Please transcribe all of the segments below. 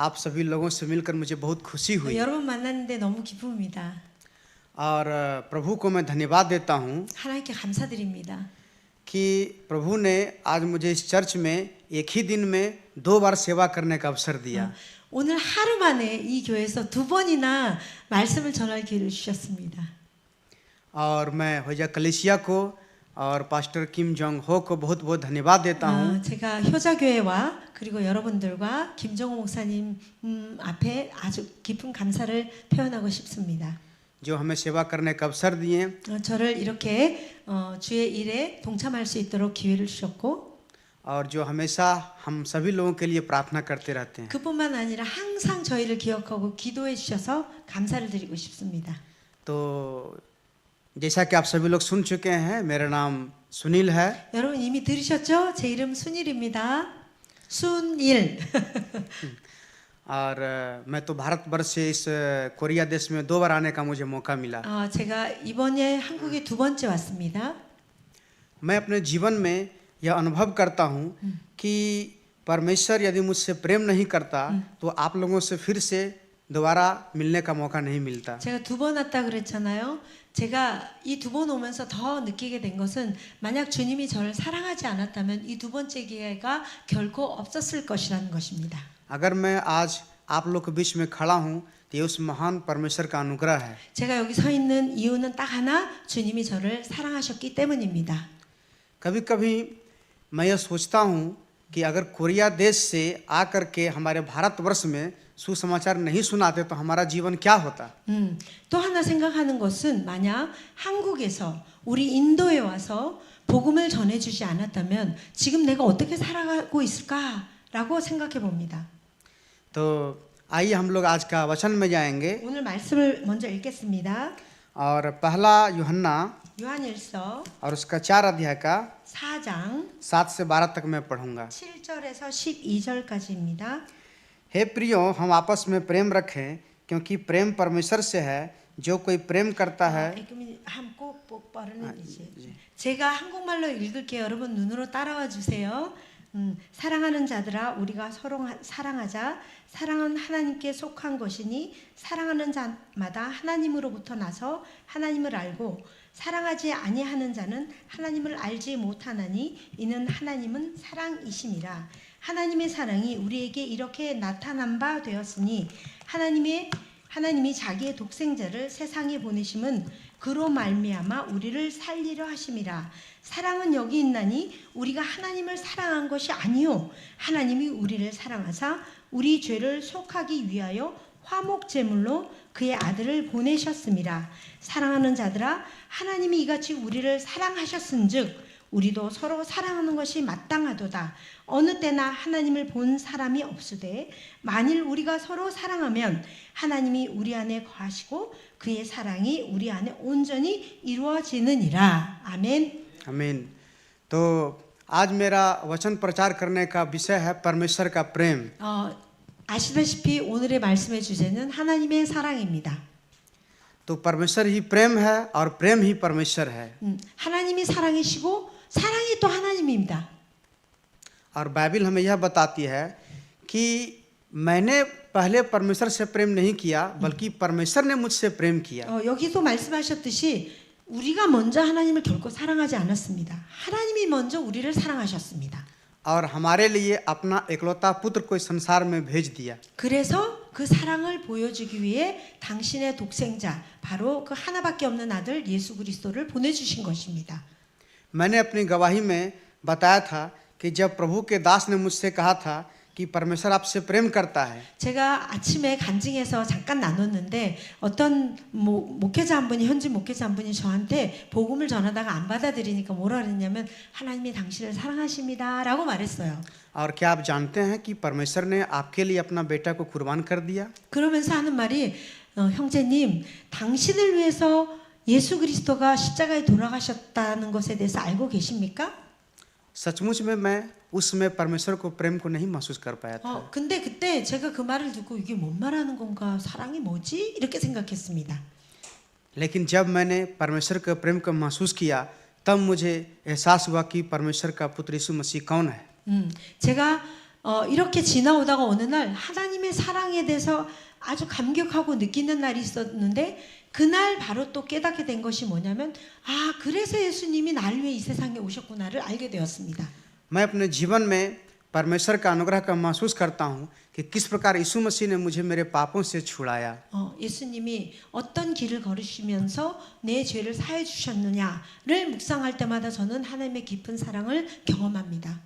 आप सभी लोगों से मिलकर मुझे बहुत खुशी हुई 여러분 만났는데 너무 기쁩니다. और प्रभु को मैं धन्यवाद देता हूँ 하나님께 감사드립니다. कि प्रभु ने आज मुझे इस चर्च में एक ही दिन में 2 बार सेवा करने का अवसर दिया। 오늘 하루 만에 이 교회에서 2번이나 말씀을 전할 기회를 주셨습니다. और मैं होजा कलेसिया को और पास्टर किम जोंग हो को बहुत बहुत धन्यवाद देता हूँ 제가 효자교회와 그리고 여러분들과 김정호 목사님 앞에 아주 깊은 감사를 표현하고 싶습니다. जो हमें सेवा करने का अवसर दिए 저를 이렇게 주의 일에 동참할 수 있도록 기회를 주셨고 और जो हमेशा हम सभी लोगों के लिए प्रार्थना करते रहते हैं। 그뿐만 아니라 항상 저희를 기억하고 기도해 주셔서 감사를 드리고 싶습니다. तो जैसा कि आप सभी लोग सुन चुके हैं, मेरा नाम सुनील है 여러분 이미 들으셨죠? 제 이름 순일입니다. 순일. और मैं तो भारतवर्ष से इस कोरिया देश में 2 बार आने का मुझे मौका मिला। 제가 이번에 한국에 2번째 왔습니다. मैं अपने जीवन में यह अनुभव करता हूँ कि परमेश्वर यदि मुझसे प्रेम नहीं करता तो आप लोगों से फिर से दोबारा मिलने का मौका नहीं मिलता। 제가 2번 왔다 그랬잖아요. 제가 이 2번 오면서 더 느끼게 된 것은 만약 주님이 저를 사랑하지 않았다면 이 2번째 기회가 결코 없었을 것이라는 것입니다. अगर मैं आज आप लोग के बीच में खड़ा हूँ तो ये उस महान परमेश्वर का अनुग्रह है। 제가 여기 서 있는 이유는 딱 하나, 주님이 저를 사랑하셨기 때문입니다. कभी कभी मैं यह सोचता हूँ कि अगर कोरिया देश से आकर के हमारे भारतवर्ष में सुसमाचार नहीं सुनाते तो हमारा जीवन क्या होता। 또 하나 생각하는 것은 만약 한국에서 우리 인도에 와서 복음을 전해주지 않았다면 지금 내가 어떻게 살아가고 있을까라고 생각해 봅니다. तो आइए हम लोग आज का वचन में जाएंगे 오늘 말씀을 먼저 읽겠습니다. और पहला यूहन्ना 요한일서 और उसका 4 अध्याय का 4장 7 से 12 तक मैं पढ़ूंगा। 7절에서 12절까지입니다. हे प्रियो, हम आपस में प्रेम रखें क्योंकि प्रेम परमेश्वर से है। जो कोई प्रेम करता है 한국 발음이지. 제가 한국말로 읽을게요. 여러분 눈으로 따라와 주세요. 사랑하는 자들아, 우리가 서로 사랑하자. 사랑은 하나님께 속한 것이니 사랑하는 자마다 하나님으로부터 나서 하나님을 알고 사랑하지 아니하는 자는 하나님을 알지 못하나니 이는 하나님은 사랑이심이라. 하나님의 사랑이 우리에게 이렇게 나타난 바 되었으니 하나님이 자기의 독생자를 세상에 보내심은 그로 말미암아 우리를 살리려 하심이라. 사랑은 여기 있나니 우리가 하나님을 사랑한 것이 아니요 하나님이 우리를 사랑하사 우리 죄를 속하기 위하여 화목 제물로 그의 아들을 보내셨음이라. 사랑하는 자들아, 하나님이 이같이 우리를 사랑하셨은즉 우리도 서로 사랑하는 것이 마땅하도다. 어느 때나 하나님을 본 사람이 없으되 만일 우리가 서로 사랑하면 하나님이 우리 안에 거하시고 그의 사랑이 우리 안에 온전히 이루어지느니라. 아멘. आमीन। तो आज मेरा वचन प्रचार करने का विषय है परमेश्वर का प्रेम। 아시다시피 오늘의 말씀의 주제는 하나님의 사랑입니다. तो परमेश्वर ही प्रेम है और प्रेम ही परमेश्वर है। 하나님이 사랑이시고 사랑이 또 하나님입니다. और बाइबल हमें यह बताती है कि मैंने पहले परमेश्वर से प्रेम नहीं किया बल्कि परमेश्वर ने मुझसे प्रेम किया। 여기도 말씀하셨듯이 우리가 먼저 하나님을 결코 사랑하지 않았습니다. 하나님이 먼저 우리를 사랑하셨습니다. और हमारे लिए अपना एकलौता पुत्र को इस संसार में भेज दिया। 그래서 그 사랑을 보여주기 위해 당신의 독생자, 바로 그 하나밖에 없는 아들 예수 그리스도를 보내주신 것입니다. मैंने अपनी गवाही में बताया था कि जब प्रभु के दास ने मुझसे कहा था कि परमेश्वर आपसे प्रेम करता है। 제가 아침에 간증에서 잠깐 나눴는데 어떤 목회자 한 분이 현지 목회자 한 분이 저한테 복음을 전하다가 안 받아들이니까 뭐라 그랬냐면 하나님이 당신을 사랑하십니다라고 말했어요. और क्या आप जानते हैं कि परमेश्वर ने आपके लिए अपना बेटा को कुर्बान कर दिया? 그러면서 하는 말이 형제님, 당신을 위해서 예수 그리스도가 십자가에 돌아가셨다는 것에 대해서 알고 계십니까? सचमुच में मैं उस समय परमेश्वर को प्रेम को नहीं महसूस कर पाया था। 근데 그때 제가 그 말을 듣고 이게 뭔 말하는 건가? 사랑이 뭐지? 이렇게 생각했습니다. लेकिन जब मैंने परमेश्वर के प्रेम को महसूस किया तब मुझे एहसास हुआ कि परमेश्वर का पुत्र यीशु मसीह कौन है। 제가 이렇게 지나오다가 어느 날 하나님의 사랑에 대해서 아주 감격하고 느끼는 날이 있었는데 그날 바로 또 깨닫게 된 것이 뭐냐면 아 그래서 예수님이 날 위해 이 세상에 오셨구나를 알게 되었습니다. मैं अपने जीवन में परमेश्वर का अनुग्रह का महसूस करता हूँ कि किस प्रकार यीशु मसीह ने मुझे मेरे पापों से छुड़ाया। 예수님이 어떤 길을 걸으시면서 내 죄를 사해 주셨느냐를 묵상할 때마다 저는 하나님의 깊은 사랑을 경험합니다.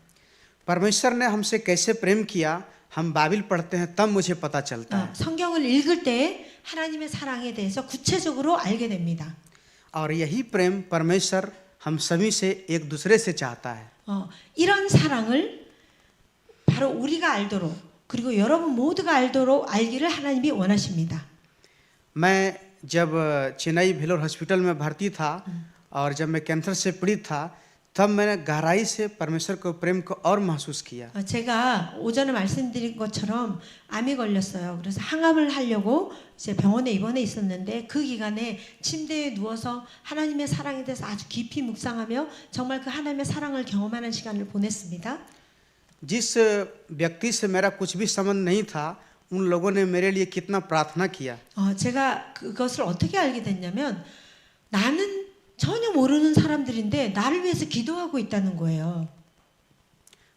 परमेश्वर ने हमसे कैसे प्रेम किया हम बाइबल पढ़ते हैं तब मुझे पता चलता है। 성경을 읽을 때 하나님의 사랑에 대해서 구체적으로 알게 됩니다. और यही प्रेम परमेश्वर हम सभी से एक दूसरे से चाहता है। 이런 사랑을 바로 우리가 알도록 그리고 여러분 모두가 알도록 알기를 하나님이 원하십니다. मैं जब चेन्नई भेलोर हॉस्पिटल में भर्ती था और जब मैं कैंसर से पीड़ित था तब मैंने गहराई से परमेश्वर को प्रेम को और महसूस किया। 제가 오전에 말씀드린 것처럼 암이 걸렸어요. 그래서 항암을 하려고 이제 병원에 입원해 있었는데 그 기간에 침대에 누워서 하나님의 사랑에 대해서 아주 깊이 묵상하며 정말 그 하나님의 사랑을 경험하는 시간을 보냈습니다. जिस व्यक्ति से मेरा कुछ भी संबंध नहीं था उन लोगों ने मेरे लिए कितना प्रार्थना किया। 제가 그것을 어떻게 알게 됐냐면 나는 전혀 모르는 사람들인데 나를 위해서 기도하고 있다는 거예요.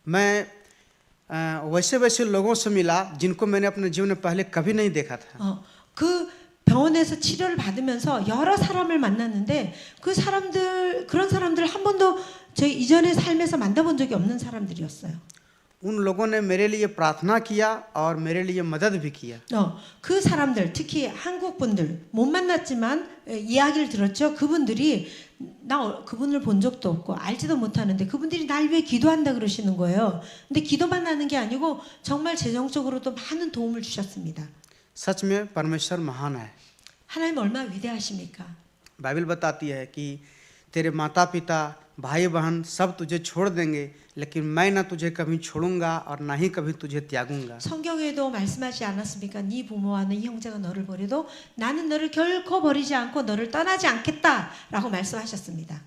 मैं वैसे वैसे लोगों से मिला जिनको मैंने अपने जीवन में पहले कभी नहीं देखा था। 그 병원에서 치료를 받으면서 여러 사람을 만났는데 그런 사람들 한 번도 제 이전의 삶에서 만나본 적이 없는 사람들이었어요. उन लोगों ने मेरे लिए प्रार्थना किया और मेरे लिए मदद भी किया। 그 사람들 특히 한국 분들 못 만났지만 이야기를 들었죠. 그분들이 나 그분을 본 적도 없고 알지도 못하는데 그분들이 날 위해 기도한다 그러시는 거예요. 근데 기도만 하는 게 아니고 정말 재정적으로도 많은 도움을 주셨습니다. सच में परमेश्वर महान है। 하나님 얼마나 위대하십니까? बाइबल बताती है कि तेरे माता पिता भाई बहन सब तुझे छोड़ देंगे लेकिन मैं ना तुझे कभी छोड़ूंगा और ना ही कभी तुझे त्यागूंगा। 성경에도 말씀하지 않았습니까? 네 부모와 네 형제가 너를 버려도 나는 너를 결코 버리지 않고 너를 떠나지 않겠다라고 말씀하셨습니다.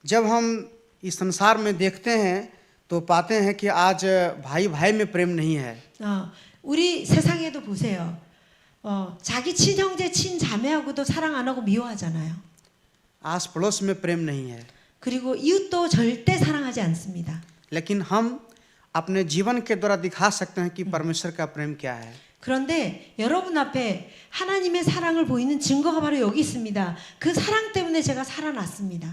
जब हम इस संसार में देखते हैं तो पाते हैं कि आज भाई भाई में प्रेम नहीं है। 우리 세상에도 보세요. 자기 친형제 친자매하고도 사랑 안 하고 미워하잖아요. आस पड़ोस में प्रेम नहीं है। 그리고 이웃도 절대 사랑하지 않습니다. लेकिन हम अपने जीवन के द्वारा दिखा सकते हैं कि परमेश्वर का प्रेम क्या है। 그런데 여러분 앞에 하나님의 사랑을 보이는 증거가 바로 여기 있습니다. 그 사랑 때문에 제가 살아났습니다.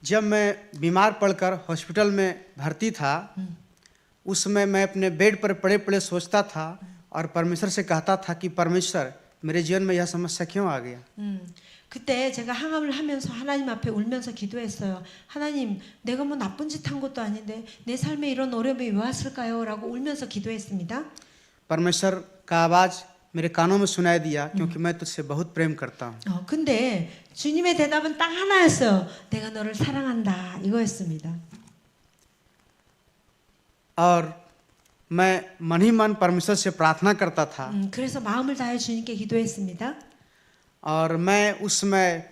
जब मैं बीमार पड़कर हॉस्पिटल में भर्ती था उस समय मैं अपने बेड पर पड़े पड़े सोचता था और परमेश्वर से कहता था कि परमेश्वर मेरे जीवन में यह समस्या क्यों आ गया। 그때 제가 항암을 하면서 하나님 앞에 울면서 기도했어요. 하나님, 내가 뭐 나쁜 짓 한 것도 아닌데 내 삶에 이런 어려움이 왜 왔을까요? 라고 울면서 기도했습니다. परमेश्वर का आवाज मेरे कानों में सुनाई दिया क्योंकि मैं तुझसे बहुत प्रेम करता हूँ। 근데 주님의 대답은 딱 하나였어요. 내가 너를 사랑한다. 이거였습니다. और मैं मन ही मन परमेश्वर से प्रार्थना करता था। 그래서 마음을 다해 주님께 기도했습니다. और मैं उस समय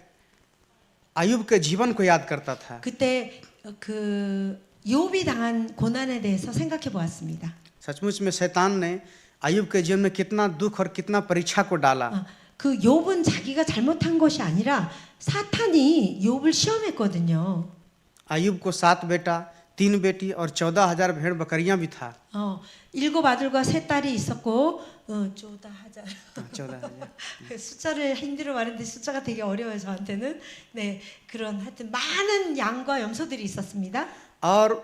아유ब के जीवन को याद करता था। 그때 그 욥이 당한 고난에 대해서 생각해 보았습니다. सचमुच में शैतान ने 아유ब के जीवन में कितना दुख और कितना परीक्षा को डाला। 그 욥은 자기가 잘못한 것이 아니라 사탄이 욥을 시험했거든요. 아유ब को 7 बेटा 3 बेटी और 14,000 भेड़ बकरियां भी था। 7 아들과 3 딸이 있었고 14,000 14,000 숫자를 힘들어 말하는데 숫자가 되게 어려워요 저한테는. 네, 그런 하여튼 많은 양과 염소들이 있었습니다. और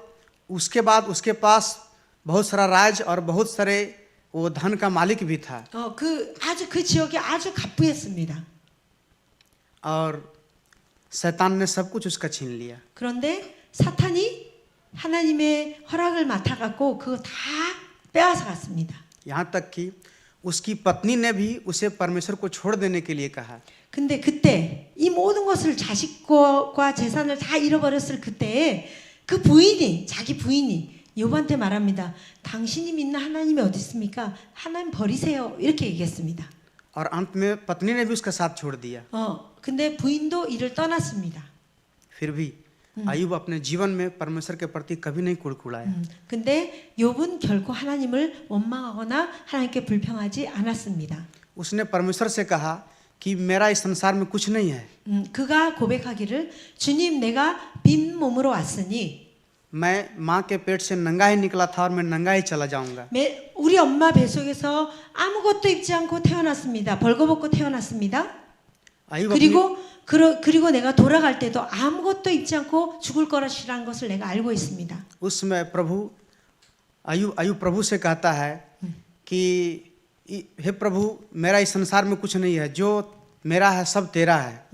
उसके बाद उसके पास बहुत सारा राज और बहुत सारे वो धन का मालिक भी था। 그 지역이 아주 가부했습니다. और शैतान ने सब कुछ उसका छीन लिया। 그런데 사탄이 하나님의 허락을 맡아갖고 그거 다 빼앗아 갔습니다. यहाँ तक कि उसकी पत्नी ने भी उसे परमेश्वर को छोड़ देने के लिए कहा। 근데 그때 이 모든 것을 자식과 재산을 다 잃어버렸을 그때 그 부인이 자기 부인이 욥한테 말합니다. 당신이 믿는 하나님이 어디 있습니까? 하나님 버리세요. 이렇게 얘기했습니다. और अंत में पत्नी ने भी उसका साथ छोड़ दिया। 근데 부인도 이를 떠났습니다. फिर भी अय्यूब अपने जीवन में परमेश्वर के प्रति कभी नहीं कुड़कुड़ाया। 근데 욥은 결코 하나님을 원망하거나 하나님께 불평하지 않았습니다. उसने परमेश्वर से कहा कि मेरा इस संसार में कुछ नहीं है, 그가 고백하기를 주님 내가 빈 몸으로 왔으니 मैं माँ के पेट से नंगा ही निकला था और मैं नंगा ही चला जाऊंगा। 우리 엄마 뱃속에서 아무것도 입지 않고 태어났습니다. 벌거벗고 태어났습니다. अय्यूब अपनी- 그리고 내가 돌아갈 때도 아무것도 입지 않고 죽을 것이라는 것을 내가 알고 있습니다. उस समय प्रभु अय्यूब प्रभु से कहता है कि हे प्रभु मेरा इस संसार में कुछ नहीं है, जो मेरा है सब तेरा है।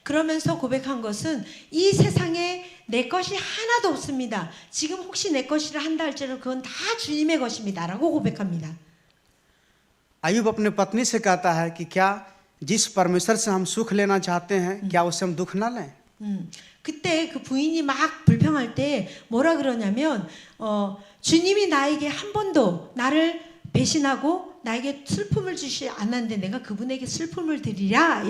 그러면서 고백한 것은 이 세상에 내 것이 하나도 없습니다. 지금 혹시 내 것이라 한다 할지라도 그건 다 주님의 것입니다라고 고백합니다. अय्यूब अपने पत्नी से कहता है कि क्या जिस परमेश्वर से हम सुख लेना चाहते हैं, क्या उससे हम दुख ना लें। 그때 그 부인이 막 불평할 때 뭐라 그러냐면 주님이 나에게 한 번도 나를 배신하고 나에게 슬픔을 주시 않았는데 내가 그분에게 슬픔을 드리랴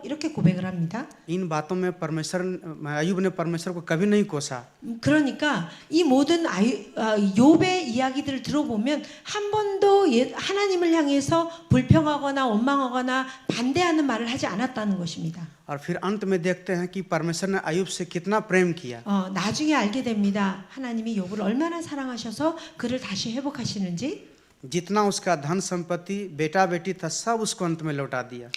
이렇게 고백을 합니다. इन बातों में अय्यूब ने परमेश्वर को कभी नहीं कोसा। 그러니까 이 모든 욥의 이야기들을 들어보면 한 번도 하나님을 향해서 불평하거나 원망하거나 반대하는 말을 하지 않았다는 것입니다. और फिर अंत में देखते हैं कि परमेश्वर ने अय्यूब से कितना प्रेम किया। 나중에 알게 됩니다. 하나님이 욥을 얼마나 사랑하셔서 그를 다시 회복하시는지. जितना उसका धन संपत्ति बेटा बेटी था सब उसको अंत में लौटा दिया।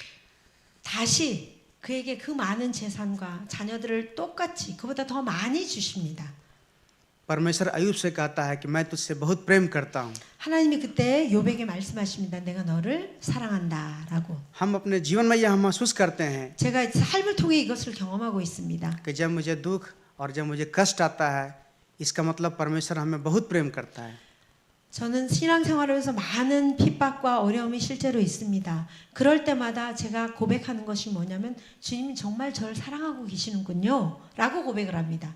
다시 그에게 그 많은 재산과 자녀들을 똑같이 그보다 더 많이 주십니다. परमेश्वर अय्यूब से कहता है कि मैं तुझसे बहुत प्रेम करता हूँ। 하나님이 그때 욥에게 말씀하십니다. 내가 너를 사랑한다라고. हम अपने जीवन में यह महसूस करते हैं 제가 삶을 통해 이것을 경험하고 있습니다. कि जब मुझे दुख और जब मुझे कष्ट आता है, इसका मतलब परमेश्वर हमें बहुत प्रेम करता है। 저는 신앙생활에서 많은 핍박과 어려움이 실제로 있습니다. 그럴 때마다 제가 고백하는 것이 뭐냐면 주님이 정말 저를 사랑하고 계시는군요 라고 고백을 합니다.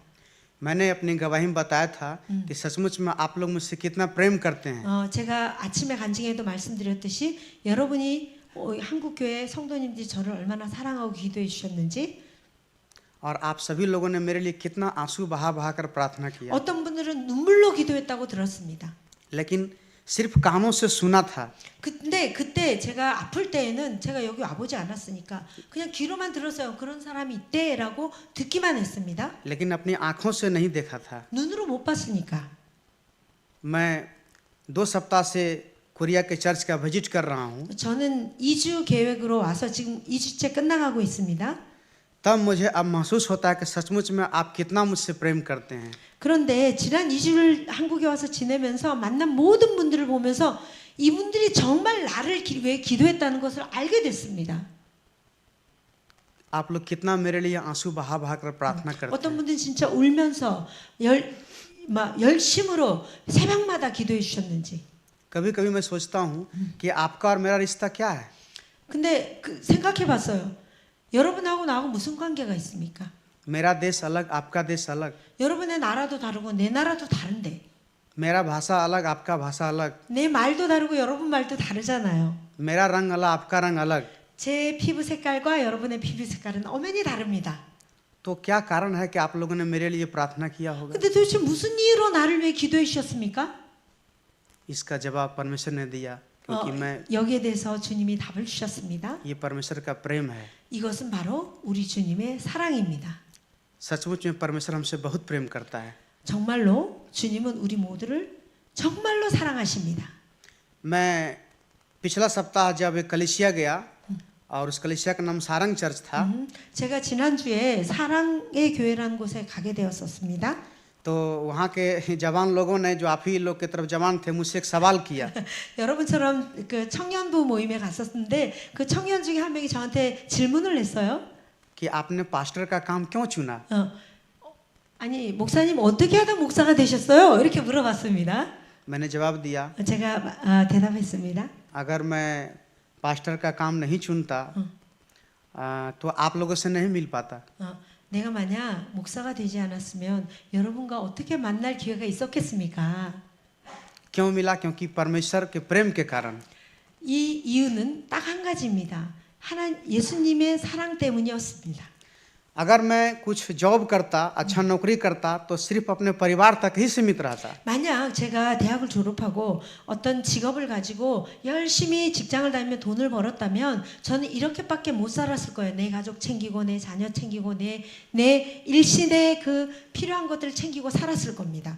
मैंने अपनी गवाही में बताया था कि सचमुच में आप लोग मुझसे कितना प्रेम करते हैं। 제가 아침에 간증에도 말씀드렸듯이 여러분이 한국교회 성도님들이 저를 얼마나 사랑하고 기도해 주셨는지 और आप सभी लोगों ने मेरे लिए कितना आंसू बहा बहा कर प्रार्थना किया। 어떤 분들은 눈물로 기도했다고 들었습니다. लेकिन सिर्फ कानों से सुना था। 근데 그때 제가 아플 때에는 제가 여기 와보지 않았으니까 그냥 귀로만 들었어요. 그런 사람이 있대라고 듣기만 했습니다. लेकिन अपनी आंखों से नहीं देखा था। 눈으로 못 봤으니까. मैं 2 सप्ताह से कोरिया के चर्च का विजिट कर रहा हूँ। 저는 2주 계획으로 와서 지금 2주째 끝나가고 있습니다. तब मुझे अब महसूस होता है कि सचमुच में आप कितना मुझसे प्रेम करते हैं। 그런데 지난 2주를 한국에 와서 지내면서 만난 모든 분들을 보면서 이분들이 정말 나를 위해 기도했다는 것을 알게 됐습니다. आप लोग कितना मेरे लिए आंसू बहा बहा कर प्रार्थना करते 어떤 हैं। 분들은 진짜 울면서 열심으로 새벽마다 기도해 주셨는지. कभी कभी मैं सोचता हूँ कि आपका और मेरा रिश्ता क्या है। 근데 생각해 봤어요. 여러분하고 나하고 무슨 관계가 있습니까? मेरा देश अलग, आपका देश अलग। 여러분의 나라도 다르고 내 나라도 다른데. मेरा भाषा अलग, आपका भाषा अलग। 내 말도 다르고 여러분 말도 다르잖아요. मेरा रंग अलग, आपका रंग अलग। 제 피부 색깔과 여러분의 피부 색깔은 엄연히 다릅니다. तो क्या कारण है कि आप लोगों ने मेरे लिए प्रार्थना किया होगा? 근데 도대체 무슨 이유로 나를 위해 기도해 주셨습니까? इसका जवाब परमेश्वर ने दिया, क्योंकि मैं 여기에 대해서 주님이 답을 주셨습니다. ये परमेश्वर का प्रेम है। 이것은 바로 우리 주님의 사랑입니다. सचमुच में परमेश्वर हमसे बहुत प्रेम करता है। 정말로 주님은 우리 모두를 정말로 사랑하십니다. मैं पिछला सप्ताह जब एक कलीसिया गया और उस कलीसिया का नाम सारंग चर्च था, 제가 지난주에 사랑의 교회라는 곳에 가게 되었었습니다. तो वहाँ के जवान लोगों ने जो आप ही लोग की तरफ जवान थे मुझसे एक सवाल किया। 여러분처럼 그 청년부 모임에 갔었는데 그 청년 중에 한 명이 저한테 질문을 했어요. कि आपने पास्टर का काम क्यों चुना? 아니 목사님 어떻게 하다 목사가 되셨어요? 이렇게 물어봤습니다. मैंने जवाब दिया, 제가 대답했습니다. अगर मैं पास्टर का काम नहीं चुनता तो आप लोगों से नहीं मिल पाता। 내가 만약 목사가 되지 않았으면 여러분과 어떻게 만날 기회가 있었겠습니까? क्यों मिला? क्योंकि परमेश्वर के प्रेम के कारण। 이 이유는 딱 한 가지입니다. 예수님의 사랑 때문이었습니다. अगर मैं कुछ जॉब करता, अच्छा नौकरी करता, तो सिर्फ अपने परिवार तक ही सीमित रहता। 만약 제가 대학을 졸업하고 어떤 직업을 가지고 열심히 직장을 다니며 돈을 벌었다면 저는 이렇게밖에 못 살았을 거예요. 내 가족 챙기고 내 자녀 챙기고 내 일신의 그 필요한 것들을 챙기고 살았을 겁니다.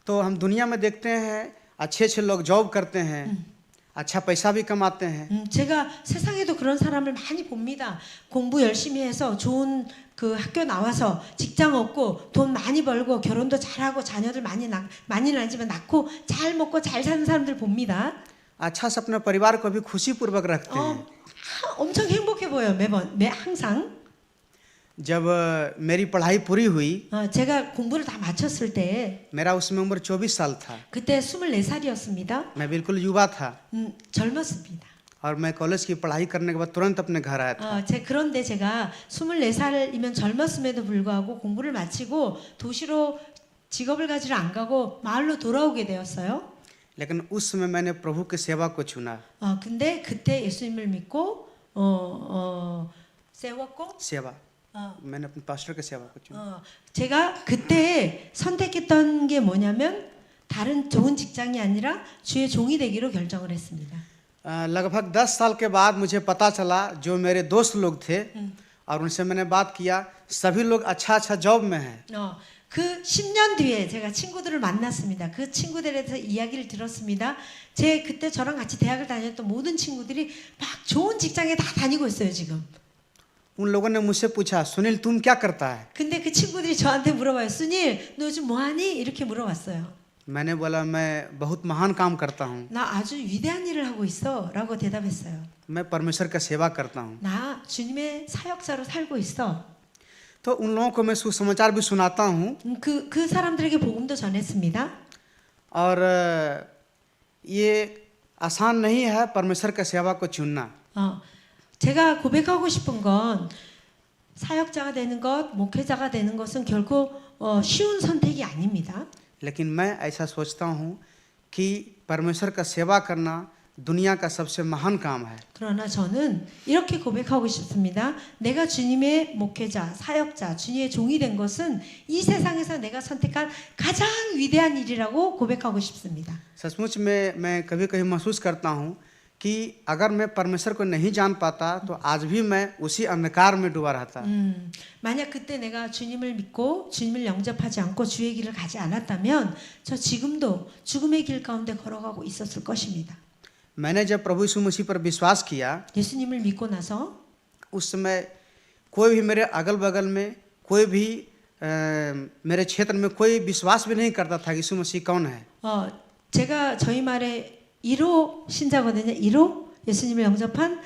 तो हम दुनिया में देखते हैं अच्छे अच्छे लोग जॉब करते हैं, अच्छा पैसा भी कमाते हैं, 제가 세상에도 그런 사람을 많이 봅니다. 공부 열심히 해서 좋은 그 학교 나와서 직장 얻고 돈 많이 벌고 결혼도 잘하고 자녀들 많이는 아니지만 낳고 잘 먹고 잘 사는 사람들 봅니다. अच्छा से अपने परिवार को भी खुशीपूर्वक रखते हैं। 엄청 행복해 보여요. 항상. जब मेरी पढ़ाई पूरी हुई, 제가 공부를 다 마쳤을 때 मेरा उसमें उम्र 24 साल था। 그때 24살이었습니다. मैं बिल्कुल युवा था 젊었습니다. और मैं कॉलेज की पढ़ाई करने के बाद तुरंत अपने घर आया था। 그런데 제가 24살이면 젊었음에도 불구하고 공부를 마치고 도시로 직업을 가지러 안 가고 마을로 돌아오게 되었어요. लेकिन उस समय मैंने प्रभु की सेवा को चुना। 근데 그때 예수님을 믿고 세웠고 सेवा मैंने अपने पास्टर की सेवा को चुना। 제가 그때 선택했던 게 뭐냐면 다른 좋은 직장이 아니라 주의 종이 되기로 결정을 했습니다. लगभग 10 साल के बाद मुझे पता चला, जो मेरे दोस्त लोग थे और उनसे मैंने बात किया, सभी लोग अच्छा अच्छा जॉब में हैं। 그 10년 뒤에 제가 친구들을 만났습니다. 그 친구들에서 이야기를 들었습니다. 제 그때 저랑 같이 대학을 다녔던 모든 친구들이 막 좋은 직장에 다 다니고 있어요 지금. उन लोगों ने मुझसे पूछा, सुनील तुम क्या करता है? 근데 그 친구들이 저한테 물어봐요. 순일, 너 요즘 뭐하니? 이렇게 물어봤어요. मैंने बोला मैं बहुत महान काम करता हूँ, 나 아주 위대한 일을 하고 있어 라고 대답했어요. मैं परमेश्वर का सेवा करता हूँ। 나 주님의 사역자로 살고 있어. तो उन लोगों को मैं सुसमाचार भी सुनाता हूँ 그 사람들에게 복음도 전했습니다. और ये आसान नहीं है परमेश्वर का सेवा को चुनना। 제가 고백하고 싶은 건 사역자가 되는 것, 목회자가 되는 것은 결코 쉬운 선택이 아닙니다. लेकिन मैं ऐसा सोचता हूँ कि परमेश्वर का सेवा करना दुनिया का सबसे महान काम है। 그러나 저는 이렇게 고백하고 싶습니다. 내가 주님의 목회자, 사역자, 주님의 종이 된 것은 이 세상에서 내가 선택한 가장 위대한 일이라고 고백하고 싶습니다. सचमुच में मैं कभी कभी महसूस करता हूँ कि अगर मैं परमेश्वर को नहीं जान पाता तो आज भी मैं उसी अंधकार में डूबा रहता। 만약 그때 내가 주님을 믿고 주님을 영접하지 않고 주의 길을 가지 않았다면 저 지금도 죽음의 길 가운데 걸어가고 있었을 것입니다. मैंने जब प्रभु यीशु मसीह पर विश्वास किया, 예수님을 믿고 나서 उस समय कोई भी मेरे अगल बगल में कोई भी मेरे क्षेत्र में कोई विश्वास भी नहीं करता था कि यीशु मसीह कौन है। 제가 저희 말에 1호 신자거든요. 1호 예수님을 영접한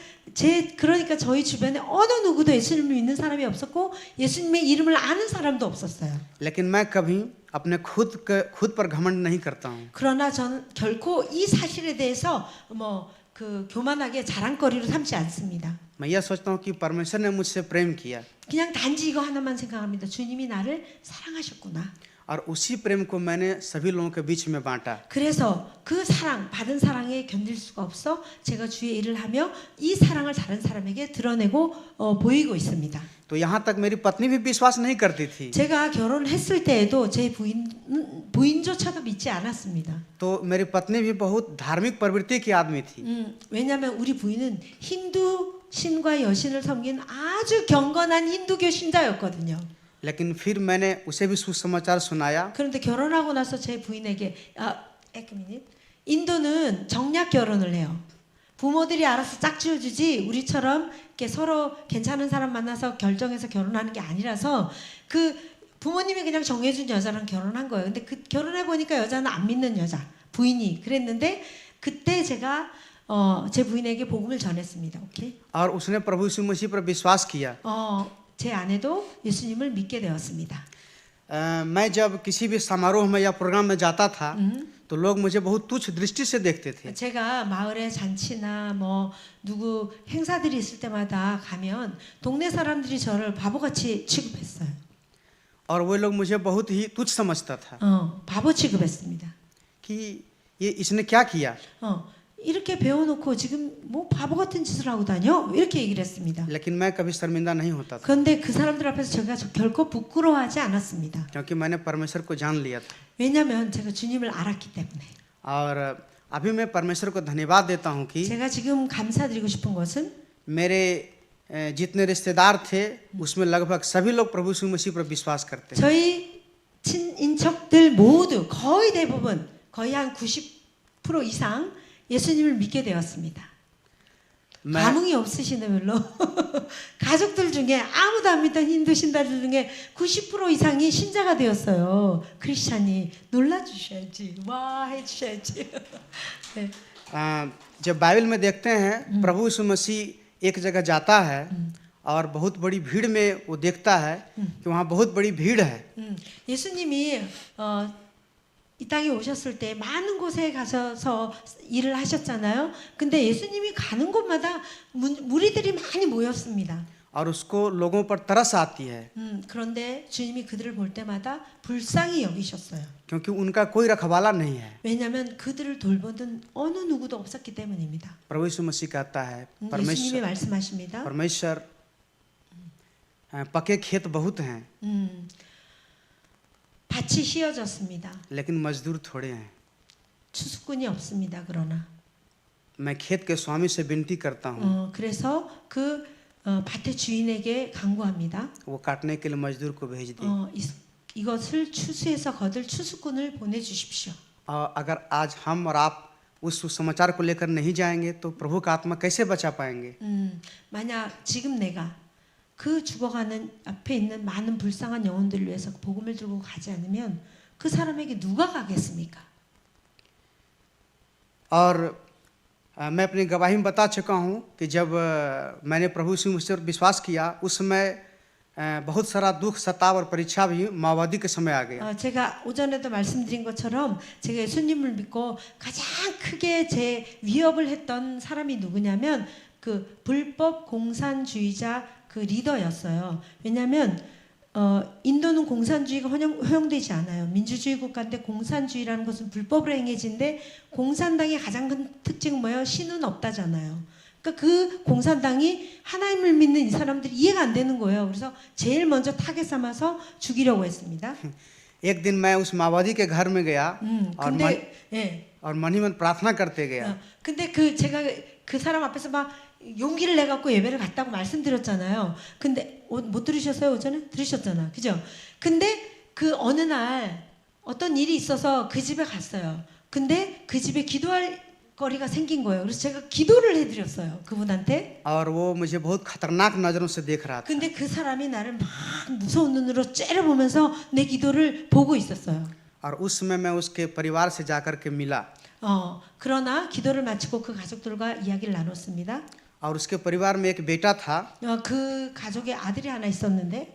그러니까 저희 주변에 어느 누구도 예수님을 믿는 사람이 없었고 예수님의 이름을 아는 사람도 없었어요. लेकिन मैं कभी अपने खुद पर घमंड नहीं करता हूँ। 그러나 저는 결코 이 사실에 대해서 교만하게 자랑거리로 삼지 않습니다. मैं यह सोचता हूँ कि परमेश्वर ने मुझसे प्रेम किया 그냥 단지 이거 하나만 생각합니다. 주님이 나를 사랑하셨구나. और उसी प्रेम को मैंने सभी लोगों के बीच में बांटा। 그래서 그 사랑, 받은 사랑에 견딜 수가 없어 제가 주의 일을 하며 이 사랑을 다른 사람에게 드러내고 보이고 있습니다. तो यहाँ तक मेरी पत्नी भी विश्वास नहीं करती थी। 제가 결혼했을 때에도 제 부인조차도 믿지 않았습니다. तो मेरी पत्नी भी बहुत धार्मिक प्रवृत्ति की आदमी थी। 왜냐하면 우리 부인은 힌두 신과 여신을 섬긴 아주 경건한 힌두교 신자였거든요. लेकिन फिर मैंने उसे भी सुसमाचार सुनाया। 그런데 결혼하고 나서 제 부인에게 인도는 정략 결혼을 해요. 부모들이 알아서 짝지어주지 우리처럼 이렇게 서로 괜찮은 사람 만나서 결정해서 결혼하는 게 아니라서 그 부모님이 그냥 정해준 여자랑 결혼한 거예요. 근데 그 결혼해 보니까 여자는 안 믿는 여자, 부인이 그랬는데 그때 제가 제 부인에게 복음을 전했습니다. 오케이? और उसने प्रभु यीशु मसीह पर विश्वास किया। 제 아내도 예수님을 믿게 되었습니다. मैं जब किसी भी समारोह में या प्रोग्राम में जाता था तो लोग मुझे बहुत तुच्छ दृष्टि से देखते थे। 제가 마을에 잔치나 누구 행사들이 있을 때마다 가면 동네 사람들이 저를 바보같이 취급했어요. और वो लोग मुझे बहुत ही तुच्छ समझता था 바보 취급했습니다. कि ये इसने क्या किया। 이렇게 배워놓고 지금 뭐 바보 같은 짓을 하고 다녀? 이렇게 얘기를 했습니다. लेकिन मैं कभी शर्मिंदा नहीं होता था 그런데 그 사람들 앞에서 제가 결코 부끄러워하지 않았습니다. क्योंकि मैंने परमेश्वर को जान लिया था 왜냐하면 제가 주님을 알았기 때문에. और अभी मैं परमेश्वर को धन्यवाद देता हूँ कि 제가 지금 감사드리고 싶은 것은 मेरे जितने रिश्तेदार थे उसमें लगभग सभी लोग प्रभु यीशु मसीह पर विश्वास करते हैं 저희 친인척들 모두 거의 대부분 거의 한 90% 이상 예수님을 믿게 되었습니다. मैं 감흥이 없으시네 별로. 가족들 중에 아무도 안 믿던 힌두 신자들 중에 90% 이상이 신자가 되었어요. 크리스찬이 놀라주셔야지. 와 해주셔야지. 네. जब बाइबल में देखते हैं प्रभु यीशु मसीह एक जगह जाता है और बहुत बड़ी भीड़ में वो देखता है कि वहाँ बहुत बड़ी भीड़ है 예수님이 이 땅에 오셨을 때 많은 곳에 가셔서 일을 하셨잖아요. 근데 예수님이 가는 곳마다 무리들이 많이 모였습니다. और उसको लोगों पर तरस आती है 그런데 주님이 그들을 볼 때마다 불쌍히 여기셨어요. क्योंकि उनका कोई रखवाला नहीं है 왜냐하면 그들을 돌보는 어느 누구도 없었기 때문입니다. प्रभु यीशु मसीह कहता है 예수님이 말씀하십니다. परमेश्वर पके खेत बहुत हैं 밭이 휘어졌습니다. लेकिन मजदूर थोड़े हैं 추수꾼이 없습니다. 그러나 मैं खेत के स्वामी से विनती करता हूँ 그래서 그 밭의 주인에게 간구합니다. वो काटने के लिए मजदूर को भेज दे 이것을 추수해서 거둘 추수꾼을 보내주십시오. अगर आज हम और आप उस सुसमाचार को लेकर नहीं जाएंगे तो प्रभु का आत्मा कैसे बचा पाएंगे 만약 지금 내가 그 죽어가는 앞에 있는 많은 불쌍한 영혼들을 위해서 복음을 들고 가지 않으면 그 사람에게 누가 가겠습니까? और मैं अपनी गवाही में बता चुका हूँ कि जब मैंने प्रभु यीशु मसीह पर विश्वास किया उस समय बहुत सारा दुख सताव और परीक्षा भी माओवादी के समय आ गया 제가 오전에도 말씀드린 것처럼 제가 예수님을 믿고 가장 크게 제 위협을 했던 사람이 누구냐면 그 불법 공산주의자 그 리더였어요. 왜냐하면 인도는 공산주의가 허용되지 않아요. 민주주의 국가인데 공산주의라는 것은 불법으로 행해진데 공산당의 가장 큰 특징은 뭐예요? 신은 없다잖아요. 그러니까 그 공산당이 하나님을 믿는 이 사람들이 이해가 안 되는 거예요. 그래서 제일 먼저 타겟 삼아서 죽이려고 했습니다. एक दिन मैं उस माओवादी के घर में गया और मन ही मन प्रार्थना करते गया 근데 제가 그 사람 앞에서 막 용기를 내 갖고 예배를 갔다고 말씀드렸잖아요. 근데 못 들으셨어요? 오전에 들으셨잖아. 그죠? 근데 그 어느 날 어떤 일이 있어서 그 집에 갔어요. 근데 그 집에 기도할 거리가 생긴 거예요. 그래서 제가 기도를 해드렸어요. 그분한테. और वो मुझे बहुत खतरनाक नजरों से देख रहा था 근데 그 사람이 나를 막 무서운 눈으로 째려보면서 내 기도를 보고 있었어요. और उस समय मैं उसके परिवार से जाकर के मिला 그러나 기도를 마치고 그 가족들과 이야기를 나눴습니다. और उसके परिवार में एक बेटा था 그 가족의 아들이 하나 있었는데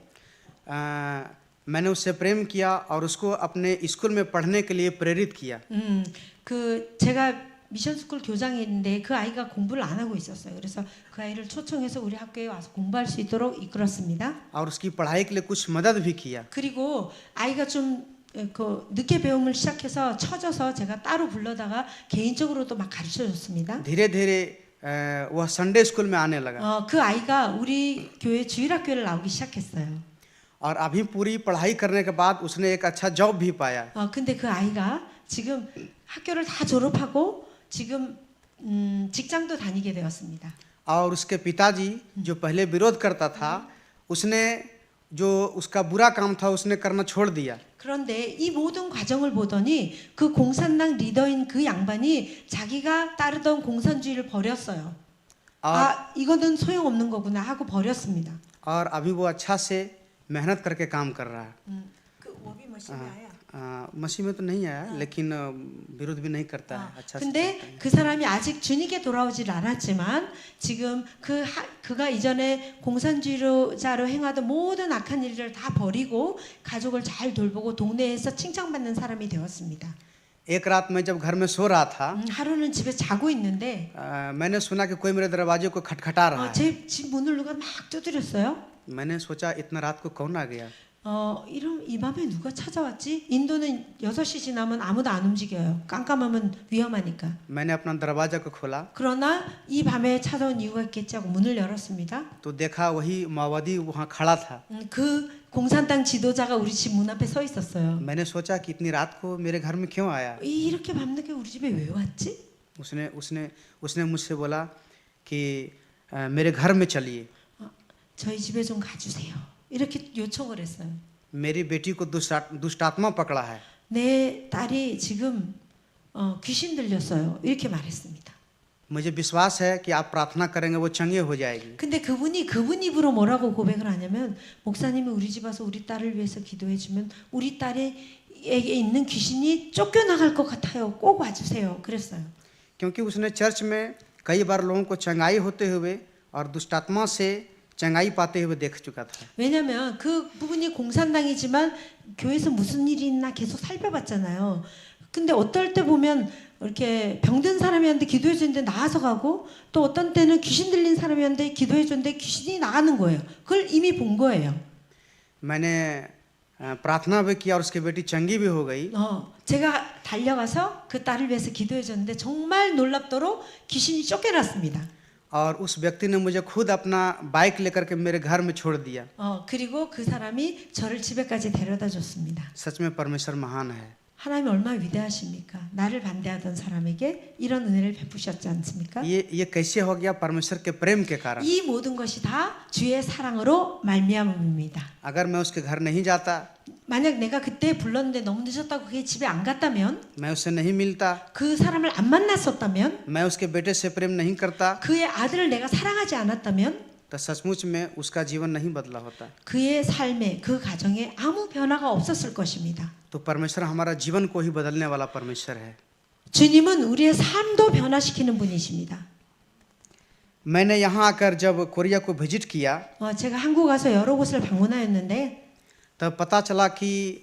मैंने उससे प्रेम किया और उसको अपने स्कूल में पढ़ने के लिए प्रेरित किया 제가 미션스쿨 교장인데 그 아이가 공부를 안 하고 있었어요. 그래서 그 아이를 초청해서 우리 학교에 와서 공부할 수 있도록 이끌었습니다. और उसकी पढ़ाई के लिए कुछ मदद भी किया 그리고 아이가 좀 늦게 배움을 시작해서 처져서 제가 따로 불러다가 개인적으로도 막 가르쳐 줬습니다. धीरे-धीरे वह संडे स्कूल में आने लगा 그 아이가 우리 교회 주일학교를 나오기 시작했어요. और अभी पूरी पढ़ाई करने के बाद उसने एक अच्छा जॉब भी पाया 근데 그 아이가 지금 학교를 다 졸업하고 지금 직장도 다니게 되었습니다. और उसके पिताजी जो पहले विरोध करता था उसने जो उसका बुरा काम था उसने करना छोड़ दिया 그런데 이 모든 과정을 보더니 그 공산당 리더인 그 양반이 자기가 따르던 공산주의를 버렸어요. 이거는 소용없는 거구나 하고 버렸습니다. और अभी वो अच्छा से मेहनत करके काम कर रहा है 그 워비 머신이 아야. मसीह में तो नहीं आया लेकिन विरोध भी नहीं करता है अच्छा से 근데 그 사람이 아직 주님께 돌아오질 않았지만 지금 그가 이전에 공산주의자로 행하던 모든 악한 일을 다 버리고 가족을 잘 돌보고 동네에서 칭찬받는 사람이 되었습니다. एक रात मैं जब घर में सो रहा था 하루는 집에 자고 있는데 मैंने सुना कि कोई मेरे दरवाजे को खटखटा रहा है 제 집 문을 누가 막 두드렸어요. मैंने सोचा इतना रात को कौन आ गया 이런 이 밤에 누가 찾아왔지? 인도는 6시 지나면 아무도 안 움직여요. 깜깜하면 위험하니까. मैंने अपना दरवाजा को खोला 그러나 이 밤에 찾아온 이유가 있겠지 하고 문을 열었습니다. तो देखा वही माओवादी वहाँ खड़ा था। 그 공산당 지도자가 우리 집 문 앞에 서 있었어요. मैंने सोचा कि इतनी रात को मेरे घर में क्यों आया। 이렇게 밤늦게 우리 집에 왜 왔지? उसने उसने उसने मुझसे बोला कि मेरे घर में चलिए। 저희 집에 좀 가주세요. 이렇게 요청을 했어요. मेरी बेटी को दुष्ट आत्मा पकड़ा है। 내 딸이 지금 귀신 들렸어요. 이렇게 말했습니다. मुझे विश्वास है कि आप प्रार्थना करेंगे वो चंगे हो जाएगी। 근데 그분 입으로 뭐라고 고백을 하냐면 목사님이 우리 집 와서 우리 딸을 위해서 기도해 주면 우리 딸에게 있는 귀신이 쫓겨나갈 것 같아요. 꼭 와주세요. 그랬어요. क्योंकि उसने चर्च में कई बार लोगों को चंगाई होते हुए और दुष्ट आत्मा से चंगाई पाते हुए देख चुका था। 왜냐면 그 부분이 공산당이지만 교회에서 무슨 일이 있나 계속 살펴봤잖아요. 근데 어떨 때 보면 이렇게 병든 사람이한테 기도해 주는데 나아서 가고 또 어떤 때는 귀신 들린 사람이한테 기도해 주는데 귀신이 나가는 거예요. 그걸 이미 본 거예요. मैंने प्रार्थना भी किया और उसकी बेटी चंगी भी हो गई। 제가 달려가서 그 딸을 위해서 기도해 줬는데 정말 놀랍도록 귀신이 쫓겨났습니다. और उस व्यक्ति ने मुझे खुद अपना बाइक लेकर के मेरे घर में छोड़ दिया। 그리고 그 사람이 저를 집에까지 데려다 줬습니다. सच में परमेश्वर महान है। 하나님 얼마나 위대하십니까? 나를 반대하던 사람에게 이런 은혜를 베푸셨지 않습니까? ये कैसे हो गया? परमेश्वर के प्रेम के कारण। 이 모든 것이 다 주의 사랑으로 말미암음입니다. अगर मैं उसके घर नहीं जाता, 만약 내가 그때 불렀는데 너무 늦었다고 그게 집에 안 갔다면, मैं उससे नहीं मिलता, 그 사람을 안 만났었다면, मैं उसके बेटे से प्रेम नहीं करता, 그의 아들을 내가 사랑하지 않았다면 तो सचमुच में उसका जीवन नहीं बदला होता। 그의 삶에 그 가정에 아무 변화가 없었을 것입니다. तो परमेश्वर हमारा जीवन को ही बदलने वाला परमेश्वर है। 주님은 우리의 삶도 변화시키는 분이십니다. मैंने यहाँ आकर जब कोरिया को विजिट किया, 제가 한국 와서 여러 곳을 방문하였는데 तब पता चला कि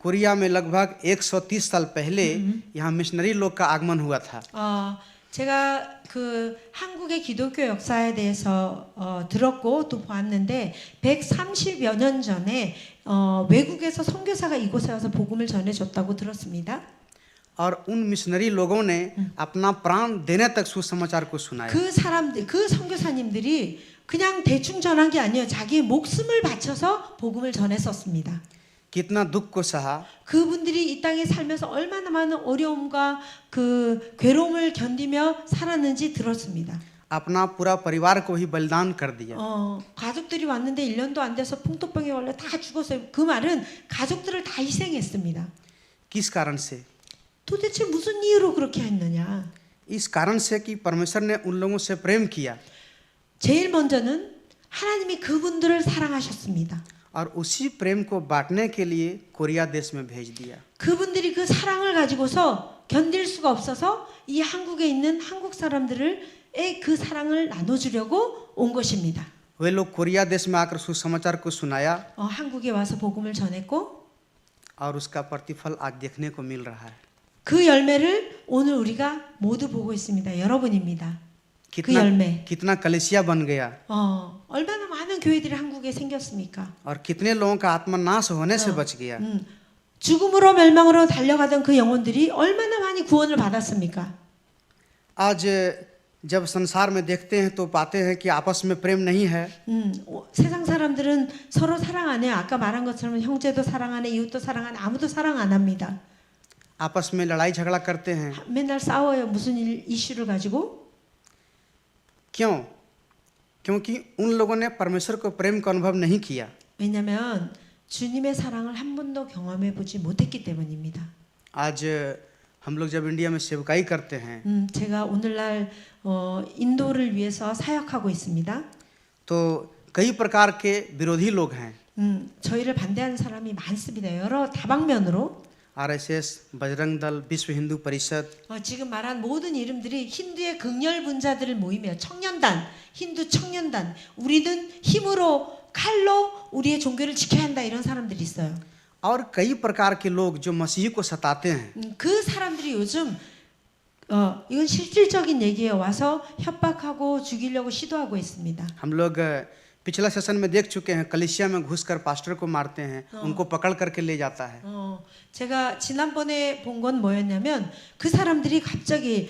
कोरिया में लगभग 130 साल पहले यहाँ मिशनरी लोग का आगमन हुआ था। 제가 그 한국의 기독교 역사에 대해서 들었고 또 보았는데 130여 년 전에 외국에서 선교사가 이곳에 와서 복음을 전해줬다고 들었습니다. और उन मिशनरी लोगों ने अपना प्राण देने तक सुसमाचार को सुनाया। 그 사람들, 그 선교사님들이 그냥 대충 전한 게 아니에요. 자기의 목숨을 바쳐서 복음을 전했었습니다. कितना दुख को सहा, 그분들이 이 땅에 살면서 얼마나 많은 어려움과 그 괴로움을 견디며 살았는지 들었습니다. अपना पूरा परिवार को ही बलिदान कर दिया। 가족들이 왔는데 1년도 안 돼서 풍토병에 걸려 다 죽었어요. 그 말은 가족들을 다 희생했습니다. किस कारण से? 도대체 무슨 이유로 그렇게 했느냐? इस कारण से कि परमेश्वर ने उन लोगों से प्रेम किया 제일 먼저는 하나님이 그분들을 사랑하셨습니다. और उसी प्रेम को बांटने के लिए कोरिया देश में भेज दिया। 그분들이 그 사랑을 가지고서 견딜 수가 없어서 이 한국에 있는 한국 사람들을 그 사랑을 나눠주려고 온 것입니다. वे लोग कोरिया देश में आकर सुसमाचार को सुनाया 한국에 와서 복음을 전했고 और उसका प्रतिफल आज देखने को मिल रहा है। 그 열매를 오늘 우리가 모두 보고 있습니다. 여러분입니다. 그 열매. कितना कलीसिया बन गया 얼마나 많은 교회들이 한국에 생겼습니까? और कितने लोगों का आत्मा नाश होने से बच गया। 죽음으로 멸망으로 달려가던 그 영혼들이 얼마나 많이 구원을 받았습니까? आज जब संसार में देखते हैं तो पाते हैं कि आपस में प्रेम नहीं है। 세상 사람들은 서로 사랑 안 해요. 아까 말한 것처럼 형제도 사랑 안 해, 이웃도 사랑 안 해, 아무도 사랑 안 합니다. आपस में लड़ाई झगड़ा करते हैं। 맨날 싸워요. 무슨 이슈를 가지고? क्यों? क्योंकि उन लोगों ने परमेश्वर को प्रेम का अनुभव नहीं किया। 왜냐하면 주님의 사랑을 한 번도 경험해 보지 못했기 때문입니다. आज हम लोग जब इंडिया में सेवकाई करते हैं 제가 오늘날 인도를 위해서 사역하고 있습니다. तो कई प्रकार के विरोधी लोग हैं। 저희를 반대하는 사람이 많습니다. 여러 다방면으로. RSS, बजरंग दल, विश्व हिंदू परिषद, 지금 말한 모든 이름들이 힌두의 극렬 분자들을 모이며 청년단, 힌두 청년단, 우리는 힘으로 칼로 우리의 종교를 지켜야 한다 이런 사람들이 있어요. और कई प्रकार के लोग जो मसीह को सताते हैं। 그 사람들이 요즘 이건 실질적인 얘기에 와서 협박하고 죽이려고 시도하고 있습니다. हम लोग पिछला सेशन में देख चुके हैं, कलीसिया में घुसकर पास्टर को मारते हैं, उनको पकड़ करके ले जाता है। 제가 지난번에 본 건 뭐였냐면 그 사람들이 갑자기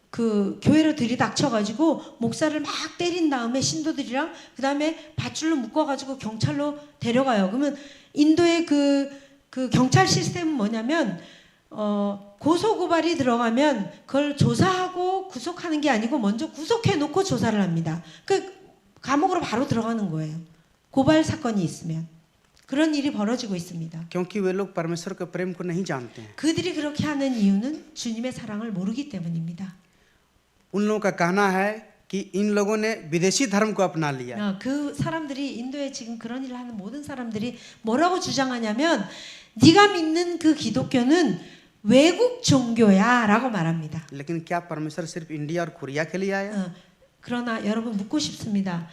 그 교회로 들이닥쳐가지고 목사를 막 때린 다음에 신도들이랑 그 다음에 밧줄로 묶어가지고 경찰로 데려가요. 그러면 인도의 그 경찰 시스템은 뭐냐면 고소 고발이 들어가면 그걸 조사하고 구속하는 게 아니고 먼저 구속해 놓고 조사를 합니다. 그 감옥으로 바로 들어가는 거예요. 고발 사건이 있으면. 그런 일이 벌어지고 있습니다. क्योंकि वे लोग परमेश्वर के प्रेम को नहीं जानते हैं। 그들이 그렇게 하는 이유는 주님의 사랑을 모르기 때문입니다. उन लोगों का कहना है कि इन लोगों ने विदेशी धर्म को अपना लिया। 그 사람들이 인도에 지금 그런 일을 하는 모든 사람들이 뭐라고 주장하냐면 네가 믿는 그 기독교는 외국 종교야라고 말합니다. लेकिन क्या परमेश्वर सिर्फ इंडिया और कोरिया के लिए आया? 그러나 여러분 묻고 싶습니다.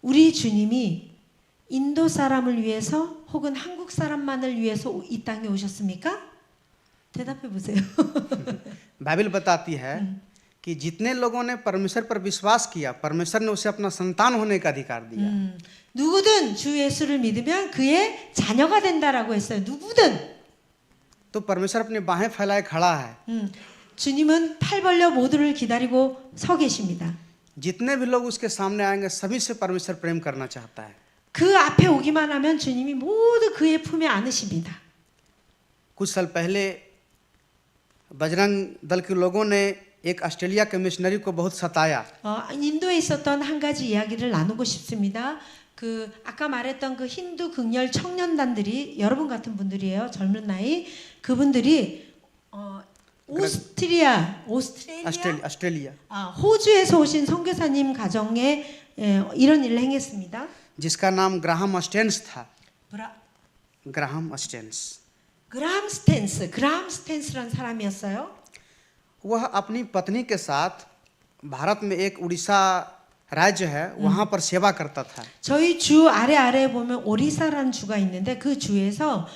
우리 주님이 인도 사람을 위해서 혹은 한국 사람만을 위해서 이 땅에 오셨습니까? 대답해 보세요. बाइबल बताती है कि जितने लोगों ने परमेश्वर पर विश्वास किया, परमेश्वर ने उसे अपना संतान होने का अधिकार दिया। 누구든 주 예수를 믿으면 그의 자녀가 된다라고 했어요. 누구든. तो परमेश्वर अपनी बाहें फैलाए खड़ा है। 주님은 팔 벌려 모두를 기다리고 서 계십니다. जितने भी लोग उसके सामने आएंगे सभी से परमेश्वर प्रेम करना चाहता है। 그 앞에 오기만 하면 주님이 모두 그의 품에 안으십니다. कुछ साल पहले बजरंग दल के लोगों ने एक ऑस्ट्रेलिया के मिशनरी को बहुत सताया। 인도에 있었던 한 가지 이야기를 나누고 싶습니다. 그 아까 말했던 그 힌두 극렬 청년단들이 여러분 같은 분들이에요. 젊은 나이 그분들이 오스트레일리아 호주에서 오신 선교사님 가정에 이런 일을 행했습니다. जिसका नाम ग्राहम स्टेन्स था। Graham Staines. 그라함 스탠스라는 사람이었어요. वह अपनी पत्नी के साथ भारत में एक उड़ीसा राज्य है, वहाँ पर सेवा करता था। 저희 주 아래에 보면 오리사라는 주가 있는데 그 주에서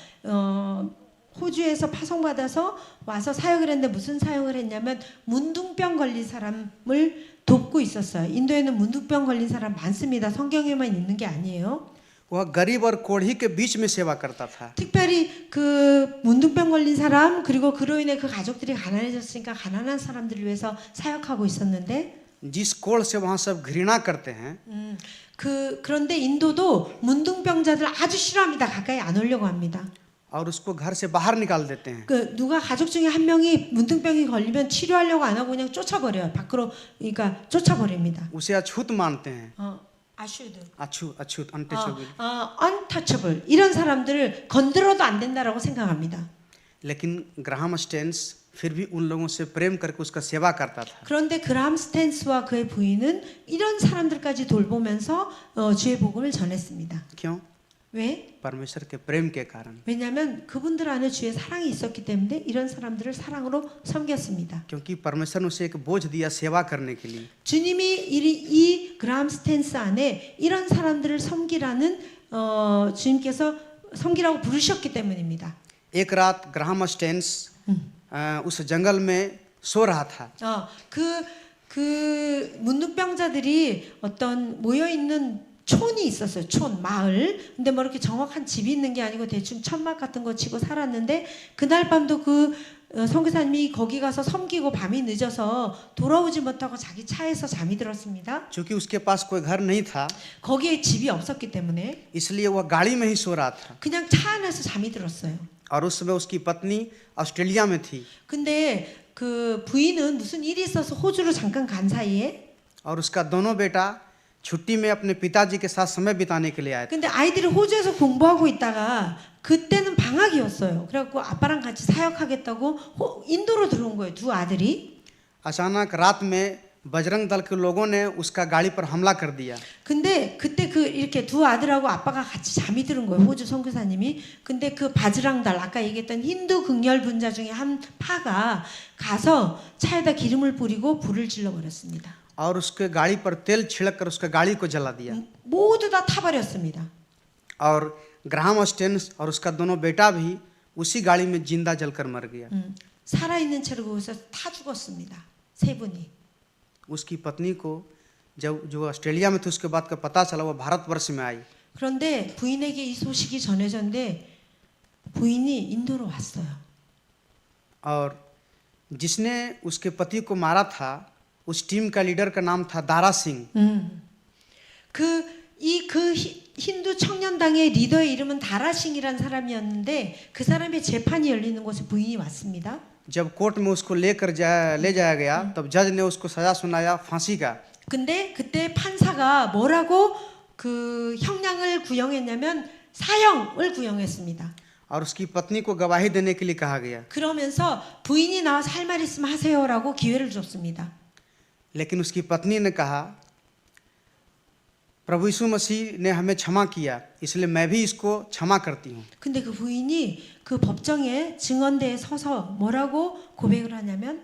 호주에서 파송받아서 와서 사역을 했는데 무슨 사역을 했냐면 문둥병 걸린 사람을 돕고 있었어요. 인도에는 문둥병 걸린 사람 많습니다. 성경에만 있는 게 아니에요. वह गरीब और कोढ़ी के बीच में सेवा करता था। 특별히 그 문둥병 걸린 사람 그리고 그로 인해 그 가족들이 가난해졌으니까 가난한 사람들을 위해서 사역하고 있었는데 जिस कोढ़ से वहाँ सब घृणा करते हैं, 그런데 인도도 문둥병자들 아주 싫어합니다. 가까이 안 오려고 합니다. और उसको घर से बाहर निकाल देते हैं। 그 누가 가족 중에 한 명이 문둥병이 걸리면 치료하려고 안 하고 그냥 쫓아버려요. 밖으로 그러니까 쫓아버립니다. उसे अछूत मानते हैं। अछूत untouchable 이런 사람들을 건드려도 안 된다라고 생각합니다. लेकिन ग्राहम स्टेन्स फिर भी उन लोगों से प्रेम करके उसका सेवा करता था। 그런데 그라함 스탠스와 그의 부인은 이런 사람들까지 돌보면서 주의 복음을 전했습니다. क्यों? 왜? परमेश्वर के प्रेम के कारण। 왜냐하면 그분들 안에 주의 사랑이 있었기 때문에 이런 사람들을 사랑으로 섬겼습니다. क्योंकि परमेश्वर ने उसे एक बोझ दिया सेवा करने के लिए। 주님이 이 그라함 스탠스 안에 이런 사람들을 섬기라는 주님께서 섬기라고 부르셨기 때문입니다. एक रात ग्राहम स्टेन्स उस जंगल में सो रहा था। 그 문둥병자들이 어떤 모여 있는 촌이 있었어요. 촌, 마을. 근데 뭐 이렇게 정확한 집이 있는 게 아니고 대충 천막 같은 거 치고 살았는데 그날 밤도 그 선교사님이 거기 가서 섬기고 밤이 늦어서 돌아오지 못하고 자기 차에서 잠이 들었습니다. क्योंकि उसके पास कोई घर नहीं था, 거기에 집이 없었기 때문에 इसलिए वह गाड़ी में ही सो रहा था। 그냥 차 안에서 잠이 들었어요. और उस समय उसकी पत्नी ऑस्ट्रेलिया में थी। 근데 그 부인은 무슨 일이 있어서 호주로 잠깐 간 사이에 और उसका दोनों बेटा छुट्टी में अपने पिताजी के साथ समय बिताने के लिए आए थे। 근데 아이들이 호주에서 공부하고 있다가 그때는 방학이었어요. 그래갖고 아빠랑 같이 사역하겠다고 인도로 들어온 거예요. 두 아들이. अचानक रात में बजरंग दल के लोगों ने उसका गाड़ी पर हमला कर दिया। 근데 그때 그 이렇게 두 아들하고 아빠가 같이 잠이 들은 거예요. 호주 선교사님이. 근데 그 바즈랑달 아까 얘기했던 힌두 극렬 분자 중에 한 파가 가서 차에다 기름을 뿌리고 불을 질러 버렸습니다. और उसके गाड़ी पर तेल छिड़क कर उसका गाड़ी को जला दिया। 모두 다 타버렸습니다. और ग्राहम स्टेन्स और उसका दोनों बेटा भी उसी गाड़ी में जिंदा जलकर मर गया। 살아있는 채로 거기서 타 죽었습니다. 세 분이. उसकी पत्नी को जब जो ऑस्ट्रेलिया में थी उसके बाद का पता चला वो भारतवर्ष में आई। 그런데 부인에게 이 소식이 전해졌는데 부인이 인도로 왔어요. और जिसने उसके पति को मारा था उस टीम का लीडर का नाम था दारा सिंह। 그 힌두 청년당의 리더의 이름은 다라싱이라는 사람이었는데 그 사람의 재판이 열리는 곳에 부인이 왔습니다. जब कोर्ट में उसको ले जाया गया तब जज ने उसको सजा सुनाया फांसी का। 근데 그때 판사가 뭐라고 그 형량을 구형했냐면 사형을 구형했습니다. और उसकी पत्नी को गवाही देने के लिए कहा गया। 그러면서 부인이 나와서 할 말 있으면 하세요라고 기회를 줬습니다. लेकिन उसकी पत्नी ने कहा प्रभु यीशु मसीह ने हमें क्षमा किया इसलिए मैं भी इसको क्षमा करती हूँ। 근데 그 부인이 그 법정에 증언대에 서서 뭐라고 고백을 하냐면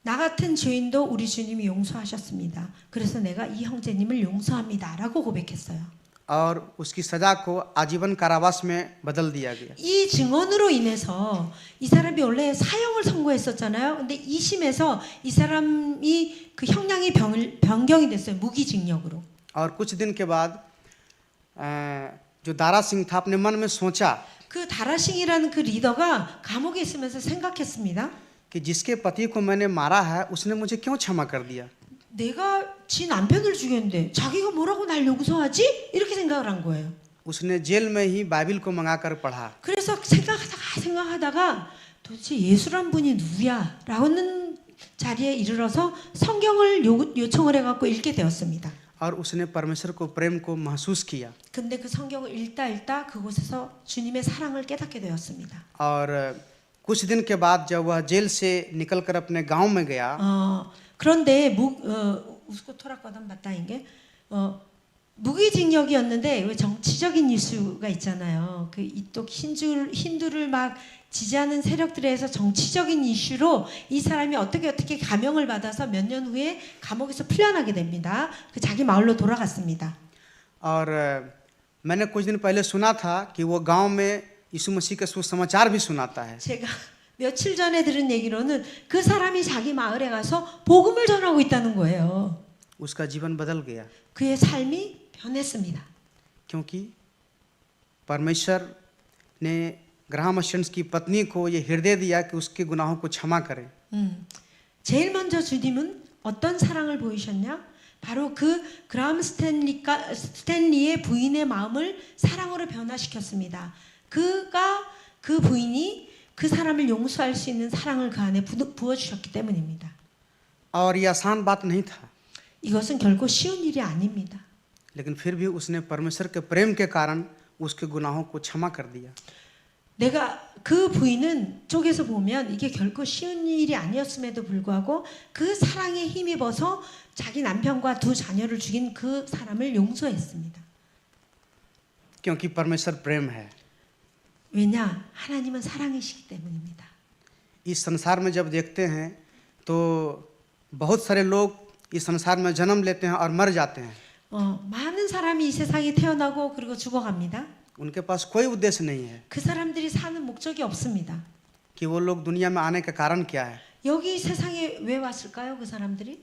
나 같은 죄인도 우리 주님이 용서하셨습니다. 그래서 내가 이 형제님을 용서합니다라고 고백했어요. और उसकी सजा को आजीवन कारावास में बदल दिया गया। 이 증언으로 인해서 이 사람이 원래 사형을 선고했었잖아요. 근데 2심에서 이 사람이 그 형량이 변경이 됐어요. 무기징역으로. और कुछ दिन के बाद जो दारा सिंह था अपने मन में सोचा 그 다라싱이라는 그 리더가 감옥에 있으면서 생각했습니다. कि जिसके पति को मैंने मारा है उसने मुझे क्यों क्षमा कर दिया। 내가 지 남편을 죽였는데 자기가 뭐라고 날 용서하지? 이렇게 생각을 한 거예요. उसने जेल में ही बाइबिल को मंगाकर पढ़ा। 그래서 생각하다가 도대체 예수란 분이 누구야? 라는 자리에 이르러서 성경을 요청을 해갖고 읽게 되었습니다. और उसने परमेश्वर को प्रेम को महसूस किया। 근데 그 성경을 읽다 그곳에서 주님의 사랑을 깨닫게 되었습니다. और कुछ दिन के बाद जब वह जेल से निकलकर अपने गांव में गया 그런데 उसको थोड़ा कदम बताएंगे. 무기징역이었는데 왜 정치적인 이슈가 있잖아요. 그 이쪽 힌두를 막 지지하는 세력들에서 정치적인 이슈로 이 사람이 어떻게 감형을 받아서 몇 년 후에 감옥에서 풀려나게 됩니다. 그 자기 마을로 돌아갔습니다. और मैंने कुछ दिन पहले सुना था कि वो गांव में यीशु मसीह का सुसमाचार भी सुनाता है। 제가 며칠 전에 들은 얘기로는 그 사람이 자기 마을에 가서 복음을 전하고 있다는 거예요. उसका जीवन बदल गया 그의 삶이 변했습니다. क्योंकि परमेश्वर ने ग्राहम स्टर्न्स की पत्नी को ये हृदय दिया कि उसके गुनाहों को क्षमा करे। 제일 먼저 주님은 어떤 사랑을 보이셨냐? 바로 그 그라함 스탠리의 부인의 마음을 사랑으로 변화시켰습니다. 그 부인이 그 사람을 용서할 수 있는 사랑을 그 안에 부어주셨기 때문입니다. और ये आसान बात नहीं था। 이것은 결코 쉬운 일이 아닙니다. लेकिन फिर भी उसने परमेश्वर के प्रेम के कारण उसके गुनाहों को क्षमा कर दिया। 내가 그 부인은 쪽에서 보면 이게 결코 쉬운 일이 아니었음에도 불구하고 그 사랑에 힘입어서 자기 남편과 두 자녀를 죽인 그 사람을 용서했습니다. क्योंकि परमेश्वर प्रेम है। 왜냐? 하나님은 사랑이시기 때문입니다. इस संसार में जब देखते हैं तो बहुत सारे लोग इस संसार में जन्म लेते हैं और मर जाते हैं। 많은 사람이 이 세상에 태어나고 그리고 죽어갑니다. उनके पास कोई उद्देश्य नहीं है 그 사람들이 사는 목적이 없습니다. कि वो लोग दुनिया में आने का कारण क्या है। 여기 세상에 왜 왔을까요? 그 사람들이?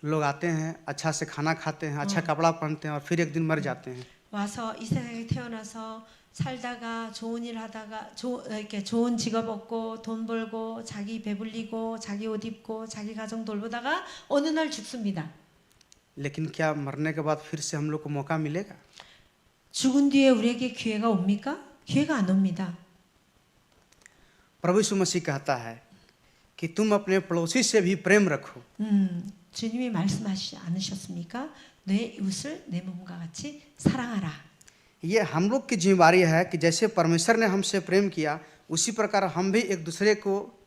लोग आते हैं, अच्छा से खाना खाते हैं, अच्छा कपड़ा पहनते हैं और फिर एक दिन मर जाते हैं। 와서 이 세상에 태어나서 살다가 좋은 일 하다가 이렇게 좋은 직업 얻고 돈 벌고 자기 배불리고 자기 옷 입고 자기 가정 돌보다가 어느 날 죽습니다. लेकिन क्या मरने के बाद फिर से हम लोग को मौका मिलेगा? 죽은 뒤에 우리에게 기회가 옵니까? 기회가 안 옵니다. प्रभु यीशु मसीह कहता है कि तुम अपने पड़ोसी से भी प्रेम रखो। 주님이 말씀하시지 않으셨습니까? 내 이웃을 내 몸과 같이 사랑하라. ये हम लोग की जिम्मेदारी है कि जैसे परमेश्वर ने हमसे प्रेम किया उसी प्रकार हम भी एक दूसरे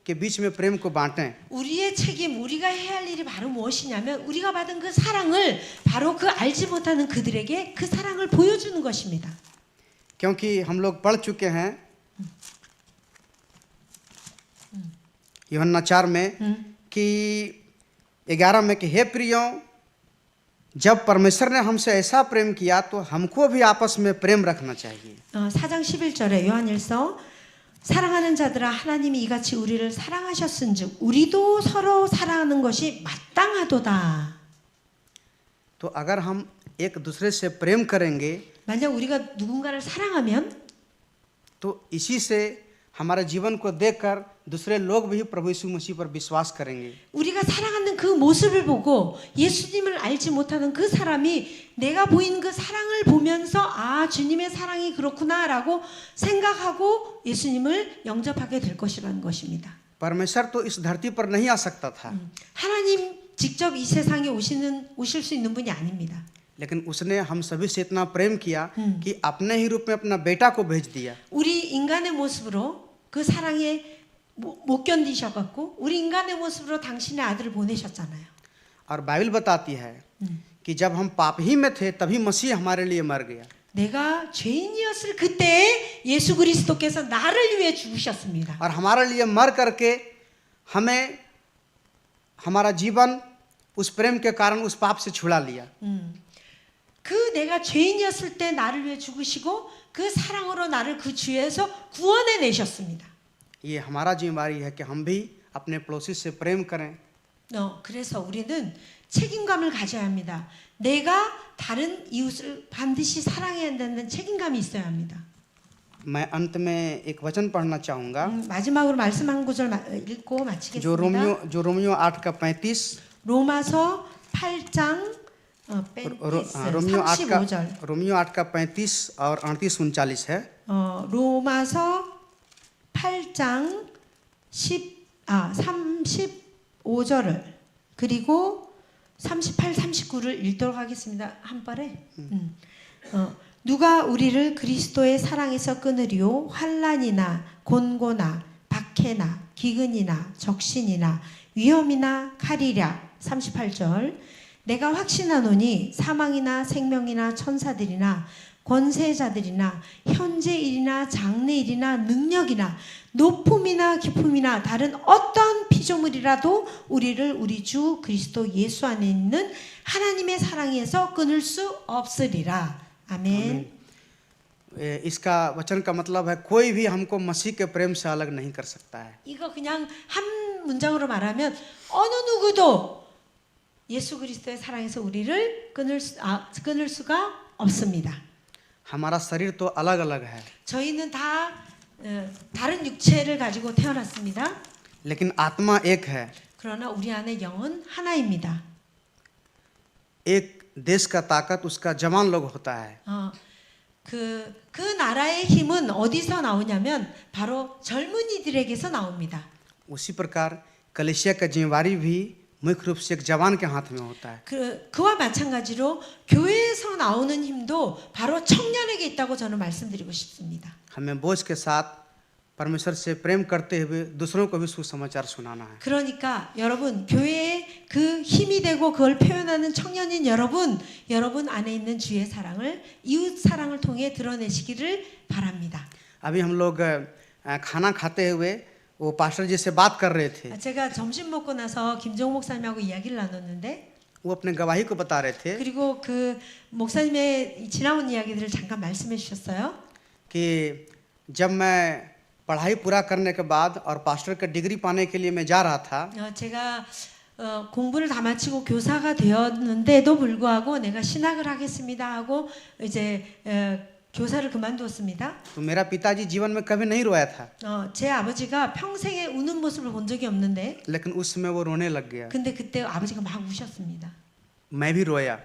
के बीच में प्रेम को बांटें। 우리의 책임, 우리가 해야 할 일이 바로 무엇이냐면 우리가 받은 그 사랑을 바로 그 알지 못하는 그들에게 그 사랑을 보여주는 것입니다. क्योंकि हम लोग पढ़ चुके हैं यूहन्ना 4 में कि 11 में कि हे प्रियों जब परमेश्वर ने हमसे ऐसा प्रेम किया तो हमको भी आपस में प्रेम रखना चाहिए। 4장 11절에 요한일서 사랑하는 자들아 하나님이 이같이 우리를 사랑하셨은즉 우리도 서로 사랑하는 것이 마땅하도다. तो अगर हम एक दूसरे से प्रेम करेंगे 만약 우리가 누군가를 사랑하면 तो इसी से हमारे जीवन को देखकर दूसरे लोग भी प्रभु यीशु मसीह पर विश्वास करेंगे। 우리가 사랑하는 그 모습을 보고 예수님을 알지 못하는 그 사람이 내가 보이는 그 사랑을 보면서 아 주님의 사랑이 그렇구나라고 생각하고 예수님을 영접하게 될 것이라는 것입니다. परमेश्वर तो इस धरती पर नहीं आ सकता था, 하나님 직접 이 세상에 오실 수 있는 분이 아닙니다. लेकिन उसने हम सभी से इतना प्रेम किया कि अपने ही रूप में अपना बेटा को भेज दिया। 우리 인간의 모습으로 그 사랑에 못 견디셔갖고 우리 인간의 모습으로 당신의 아들을 보내셨잖아요. और बाइबल बताती है कि जब हम पाप ही में थे तभी मसीह हमारे लिए मर गया। 내가 죄인이었을 그때 예수 그리스도께서 나를 위해 죽으셨습니다. और हमारे लिए मर करके हमें हमारा जीवन उस प्रेम के कारण उस पाप से छुड़ा लिया। 그 내가 죄인이었을 때 나를 위해 죽으시고 그 사랑으로 나를 그 죄에서 구원해 내셨습니다. ये हमारा जिम्मेदारी है कि हम भी अपने पड़ोसी से प्रेम करें। 그래서 우리는 책임감을 가져야 합니다. 내가 다른 이웃을 반드시 사랑해야 한다는 책임감이 있어야 합니다. मैं अंत में एक वचन पढ़ना चाहूँगा 마지막으로 말씀 한 구절 읽고 마치겠습니다. जो रोमियो 8 का 35 로마서 8장 रोमियो 8 का 35 और 38 39 है। 로마서 8장 35절을 그리고 38, 39를 읽도록 하겠습니다. 한 발에. 누가 우리를 그리스도의 사랑에서 끊으리요? 환난이나 곤고나 박해나 기근이나 적신이나 위험이나 칼이랴. 38절. 내가 확신하노니 사망이나 생명이나 천사들이나 권세자들이나 현재일이나 장래일이나 능력이나 높음이나 깊음이나 다른 어떤 피조물이라도 우리를 우리 주 그리스도 예수 안에 있는 하나님의 사랑에서 끊을 수 없으리라. 아멘. इसका वचन का मतलब है कोई भी हमको मसीह के प्रेम से अलग नहीं कर सकता है। 이거 그냥 한 문장으로 말하면 어느 누구도 예수 그리스도의 사랑에서 우리를 끊을 수가 없습니다. हमारा शरीर तो अलग अलग है, 저희는 다 다른 육체를 가지고 태어났습니다. लेकिन आत्मा एक है। 그러나 우리 안에 영은 하나입니다. एक देश का ताकत उसका जवान लोग होता है। 그 나라의 힘은 어디서 나오냐면 바로 젊은이들에게서 나옵니다. उसी प्रकार कलीसिया का जिम्मेवारी भी मुख्य रूप से एक जवान के हाथ में होता है। 그와 마찬가지로 교회에서 나오는 힘도 바로 청년에게 있다고 저는 말씀드리고 싶습니다. हमें बोझ के साथ परमेश्वर से प्रेम करते हुए दूसरों को भी सुसमाचार सुनाना है। 그러니까 여러분 교회에 그 힘이 되고 그걸 표현하는 청년인 여러분 안에 있는 주의 사랑을 이웃 사랑을 통해 드러내시기를 바랍니다. अभी हम लोग खाना खाते हुए वो पास्टर जी से बात कर रहे थे। 제가 점심 먹고 나서 김종욱 목사님하고 이야기를 나눴는데 वो अपने गवाही को बता रहे थे 그리고 그 목사님의 지나온 이야기들을 잠깐 말씀해 주셨어요. कि जब मैं पढ़ाई पूरा करने के बाद और पास्टर का डिग्री पाने के लिए मैं जा रहा था 제가 공부를 다 마치고 교사가 되었는데도 불구하고 내가 신학을 하겠습니다 하고 이제 교사를 그만두었습니다. तो मेरा पिताजी जीवन में कभी नहीं रोया था, 제 아버지가 평생에 우는 모습을 본 적이 없는데 लेकिन उस समय वो रोने लग गया। 근데 그때 아버지가 막 우셨습니다. मैं भी रोया,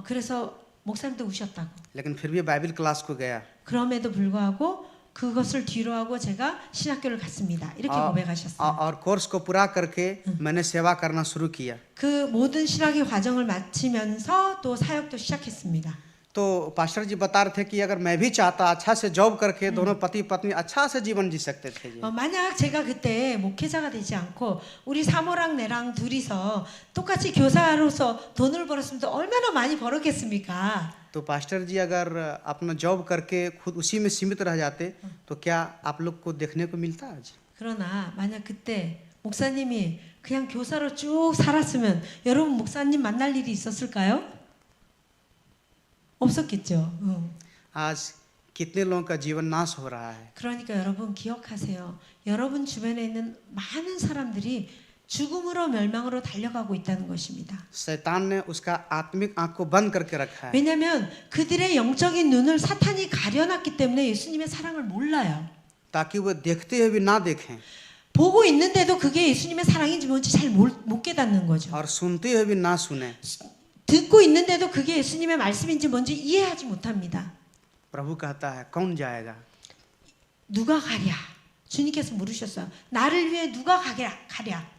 그래서 목사님도 우셨다고. लेकिन फिर भी बाइबल क्लास को गया। 그럼에도 불구하고 그것을 뒤로 하고 제가 신학교를 갔습니다. 이렇게 고백하셨어요. और कोर्स को पूरा करके मैंने सेवा करना शुरू किया। 그 모든 신학의 과정을 마치면서 또 사역도 시작했습니다. तो पास्टर जी बता रहे थे कि अगर मैं भी चाहता अच्छा से जॉब करके दोनों पति पत्नी अच्छा से जीवन जी सकते थे। 만약 제가 그때 목회자가 되지 않고 우리 사모랑 내랑 둘이서 똑같이 교사로서 돈을 벌었으면 얼마나 많이 벌었겠습니까? तो पास्टर जी अगर अपना जॉब करके खुद उसी में सीमित रह जाते तो क्या आप लोग को देखने को मिलता आज? 그러나 만약 그때 목사님이 그냥 교사로 쭉 살았으면 여러분 목사님 만날 일이 있었을까요? 없었겠죠. आज कितने लोगों का जीवन नाश हो रहा है। 그러니까 여러분 기억하세요. 여러분 주변에 있는 많은 사람들이 죽음으로 멸망으로 달려가고 있다는 것입니다. शैतान ने उसका आत्मिक आंख को बंद करके रखा है 왜냐하면 그들의 영적인 눈을 사탄이 가려놨기 때문에 예수님의 사랑을 몰라요. ताकि वो देखते हुए भी ना देखें 보고 있는데도 그게 예수님의 사랑인지 뭔지 잘 못 깨닫는 거죠. और सुनते हुए भी ना सुने। 듣고 있는데도 그게 예수님의 말씀인지 뭔지 이해하지 못합니다. प्रभु कहता है कौन जाएगा? 누가 가랴? 주님께서 물으셨어요. 나를 위해 누가 가랴?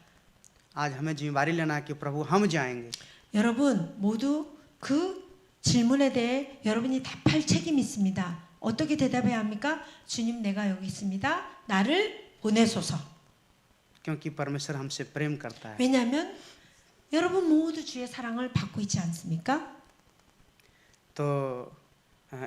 आज हमें जिम्मेवारी लेना है कि प्रभु हम जाएंगे। 여러분 모두 그 질문에 대해 여러분이 답할 책임이 있습니다. 어떻게 대답해야 합니까? 주님 내가 여기 있습니다. 나를 보내소서. क्योंकि परमेश्वर हमसे प्रेम करता है। 왜냐하면 여러분 모두 주의 사랑을 받고 있지 않습니까? तो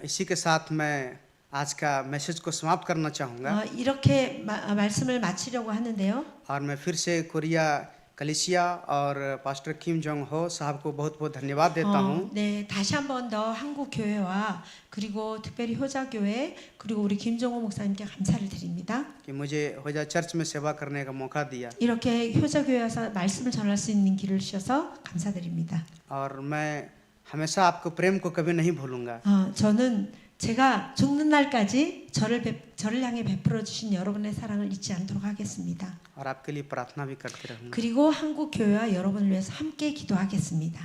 इसी के साथ मैं आज का मैसेज को समाप्त करना चाहूँगा 이렇게 말씀을 마치려고 하는데요. और मैं फिर से कोरिया कलिसिया और पास्टर किम जोंग हो साहब को बहुत बहुत धन्यवाद देता हूँ। 네, 다시 한 번 더 한국 교회와 그리고 특별히 효자 교회 그리고 우리 김종호 목사님께 감사를 드립니다. कि मुझे होजा चर्च में सेवा करने का मौका दिया 이렇게 효자 교회에서 말씀을 전할 수 있는 길을 주셔서 감사드립니다. और मैं हमेशा आपको प्रेम को कभी नहीं भूलूंगा। 저는 제가 죽는 날까지 저를 향해 베풀어 주신 여러분의 사랑을 잊지 않도록 하겠습니다. और आपके लिए प्रार्थना भी करते रहूँगा। 그리고 한국 교회와 여러분을 위해서 함께 기도하겠습니다.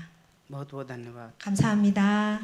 बहुत बहुत धन्यवाद। 감사합니다.